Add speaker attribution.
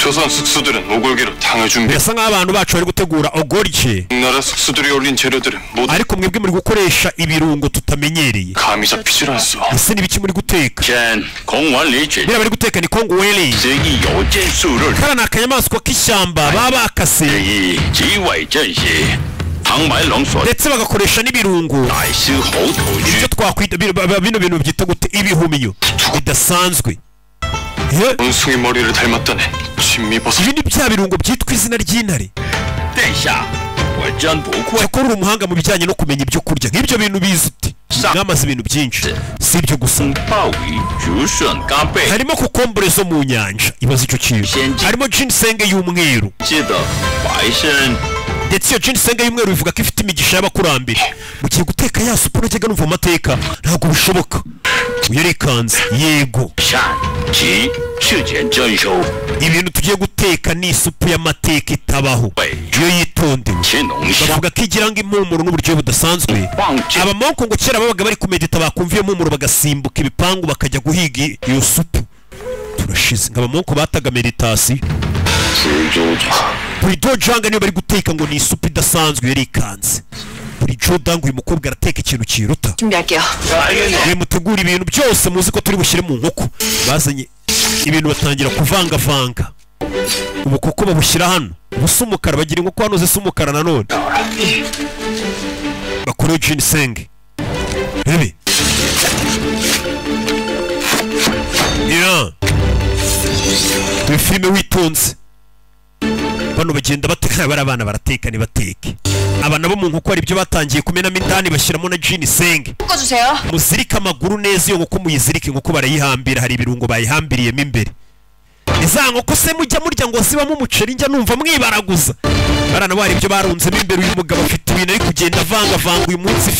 Speaker 1: 조선 숙수들은 오골계로 탕을 준비.
Speaker 2: birasa nk'aho abantu bacu bari gutegura ogorje.
Speaker 1: 나라 숙수들이 올린 재료들은 모두
Speaker 2: ariko mwebwe muri gukoresha ibirungo tutamenyereye.
Speaker 1: 감이 잡히질 않소.
Speaker 2: ese n'ibiki muri guteka?
Speaker 3: 공원리지.
Speaker 2: biriya bari guteka ni kongweli.
Speaker 3: 저기 요제수를.
Speaker 2: kara ni akanyamaswa k'ishyamba baba bakase.
Speaker 3: 이 지외전시. 항말농소.
Speaker 2: ndetse bagakoresha n'ibirungo.
Speaker 3: 나이스 호토주.
Speaker 2: ibyo twakwita bino bintu byita gute ibihuminyo bidasanzwe.
Speaker 1: 원숭이 머리를 닮았다네. 진미버섯.
Speaker 2: ibi ni bya birungo byitwa izina ry'intare.
Speaker 3: 殿下，我真不愧。
Speaker 2: cyakora uri umuhanga mu bijyanye no kumenya ibyo kurya nk'ibyo bintu bizi uti mwamaze ibintu byinshi. si ibyo gusa
Speaker 3: 鲍鱼、竹笋、干贝。
Speaker 2: harimo kokombure zo mu nyanja ibaze icyo kintu. harimo ginseng y'umweru.
Speaker 3: 记得白参。
Speaker 2: ndetse iyo ginseng y'umweru bivuga ko ifite imigisha y'abakurambere. mu gihe guteka ya supu najyaga numva amateka ntabwo bishoboka. uyu arikanze yego.
Speaker 3: 善其事前征收。
Speaker 2: ibintu tugiye guteka ni isupu y'amateka itabaho. iyo yitondewe bavuga ko igira ngo impumuro n'uburyo budasanzwe. abamoko ngo kera babaga bari kumedita bakumva iyo mpumuro bagasimbuka ibipangu bakajya guhiga iyo supu. turashize ngo abamoko bataga meditasi. buri dojanga niyo bari guteka ngo ni isupu idasanzwe yarikanze. buri jodanga uyu mukobwa arateka ikintu kiruta. mwe mutegura ibintu byose muzi ko turi bushyire mu nkoko. bazanye ibintu batangira kuvangavanga. ubu kuko babushyira hano busa umukara bagira inkoko hano zisa umukara nanone. bakorewe ginseng. rebe uyu filime witonze. bano bagenda bateka bari abana barateka ntibateke. aba nabo mu nkoko hari ibyo batangiye kumenamo indani bashyiramo na ginseng. muzirike amaguru neza iyo nkoko muyizirike inkoko barayihambira hari ibirungo bayihambiriyemo imbere. iza nkoko se mujya murya ngo zibamo umuceri njya numva mwibaraguza. barana bari ibyo barunzemo imbere. uyu mugabo afite ibintu ari kugenda avangavanga uyu munsi.